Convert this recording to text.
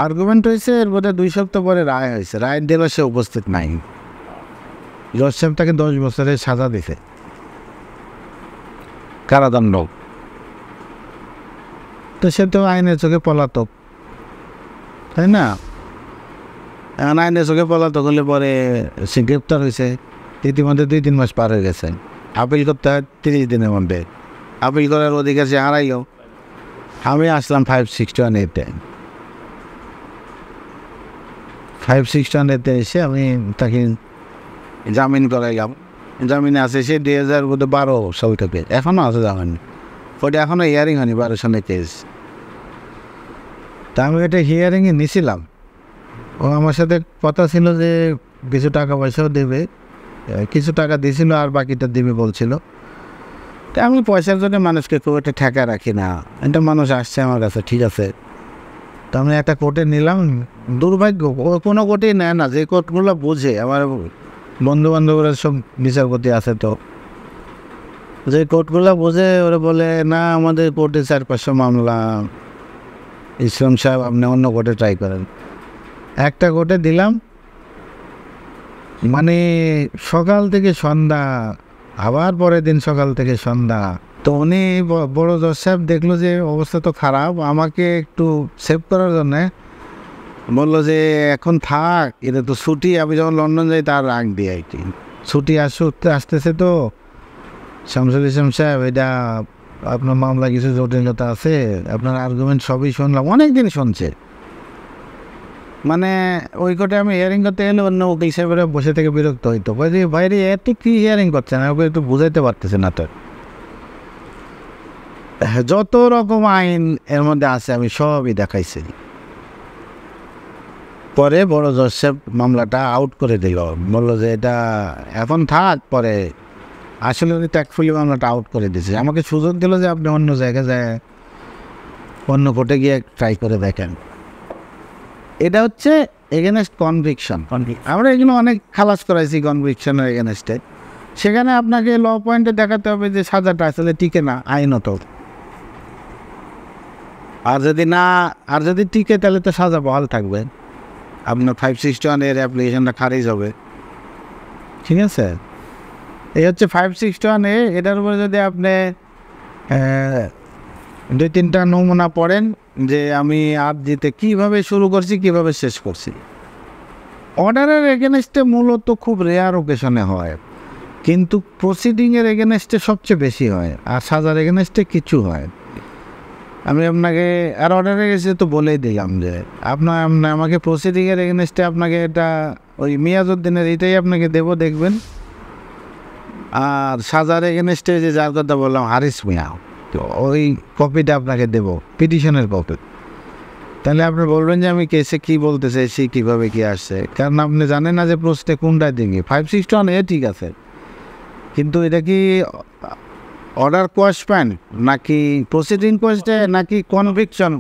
Argument হয়েছে এর বোধহয় 2 সপ্তাহ পরে রায় হয়েছে। রায়ের দিনও সে উপস্থিত নাই। জজ সাহেব তাকে 10 বছরের সাজা দিছে, কারাদণ্ড। তো সে তো আইনের চোখে পলাতক, তাই না? এখন আইনের চোখে পলাতক হলে পরে সে গ্রেপ্তার হয়েছে, ইতিমধ্যে 2-3 মাস পার হয়ে গেছে। আপিল করতে হয় 30 দিনের মধ্যে। আপিল করার অধিকার সে হারাইও। আমি আসলাম 561A-তে। 561A-তে এসে আমি তাকে জামিন করাইলাম। জামিনে আছে সে 2012 সাল থেকে, এখনও আছে জামিন। ওটা এখনও হিয়ারিং হয়নি, 12 সনের কেস। তা আমি এটা হিয়ারিংয়ে নিয়েছিলাম। ও আমার সাথে কথা ছিল যে কিছু টাকা পয়সাও দেবে, কিছু টাকা দিয়েছিল আর বাকিটা দেবে বলছিল। তা আমি পয়সার জন্য মানুষকে খুব একটা ঠেকা রাখি না। একটা মানুষ আসছে আমার কাছে, ঠিক আছে। তো আমি একটা কোর্টে নিলাম। দুর্ভাগ্য ও কোনো কোর্টেই নেয় না, যে কোর্টগুলো বোঝে। আমার বন্ধু বান্ধবরা সব বিচারপতি আছে, তো যে কোর্টগুলো বোঝে ওরা বলে না আমাদের কোর্টে 4-500 মামলা, ইসলাম সাহেব আপনি অন্য কোর্টে ট্রাই করেন। একটা কোর্টে দিলাম, মানে সকাল থেকে সন্ধ্যা, আবার পরের দিন সকাল থেকে সন্ধ্যা। তো উনি বড় জজ সাহেব দেখলো যে অবস্থা তো খারাপ, আমাকে একটু সেভ করার জন্যে বললো যে এখন থাক, এটা তো ছুটি, আমি যখন লন্ডন যাই তার আগ দিয়ে আর কি ছুটি আসতেছে। তো শামসুল ইসলাম সাহেব, এটা আপনার মামলা কিছু জটিলতা আছে, আপনার আর্গুমেন্ট সবই শুনলাম, অনেক দিন শুনছে। মানে ওই কোর্টে আমি হিয়ারিং করতে গেলে অন্য উকিল সাহেবরা বসে থেকে বিরক্ত হইতো, বলছি বাইরে এত কি হিয়ারিং করছেন, ওকে একটু বুঝাইতে পারতেছে না। তো যত রকম আইন এর মধ্যে আছে আমি সবই দেখাইছি। পরে বড় জজ সাহেব মামলাটা আউট করে দিল, বললো যে এটা এখন থাক। পরে আসলে উনি ট্যাক্টফুলি মামলাটা আউট করে দিয়েছে, আমাকে সুযোগ দিল যে আপনি অন্য জায়গায় যায়, অন্য কোর্টে গিয়ে ট্রাই করে দেখেন। এটা হচ্ছে এগেনস্ট কনভিকশন। আমরা এগুলো অনেক খালাস করাইছি কনভিকশনের এগেনস্টে। সেখানে আপনাকে ল পয়েন্টে দেখাতে হবে যে সাজাটা আসলে টিকে না আইনত। আর যদি টিকে তাহলে তো সাজা বহাল থাকবে, আপনার 561 অ্যাপ্লিকেশনটা খারিজ হবে। ঠিক আছে, এই হচ্ছে 561A। এটার উপরে যদি আপনি 2-3টা নমুনা পড়েন যে আমি আর্জিতে কীভাবে শুরু করছি, কীভাবে শেষ করছি। অর্ডারের এগেনস্টে মূলত খুব রেয়ার ওকেশনে হয়, কিন্তু প্রসিডিংয়ের এগেনস্টে সবচেয়ে বেশি হয়, আর সাজার এগেনস্টে কিছু হয়। আমি আপনাকে আর অর্ডারে গেছে তো বলেই দিলাম যে আমাকে প্রসিডিংয়ের এগেনস্টে আপনাকে এটা ওই মিয়াজউদ্দিনের এটাই আপনাকে দেবো, দেখবেন। আর সাজার এগেনস্টে যে যার কথা বললাম হারিস মিয়া, তো ওই কপিটা আপনাকে দেবো, পিটিশনের কপি। তাহলে আপনি বলবেন যে আমি কেসে কী বলতে চাইছি, কীভাবে কী আসছে, কারণ আপনি জানেন না যে প্রশ্নে কোনটায় দিকে। 561A ঠিক আছে, কিন্তু এটা কি অর্ডার কোয়াশমেন্ট নাকি প্রসিডিং কোয়েস্টে নাকি কনভিকশন?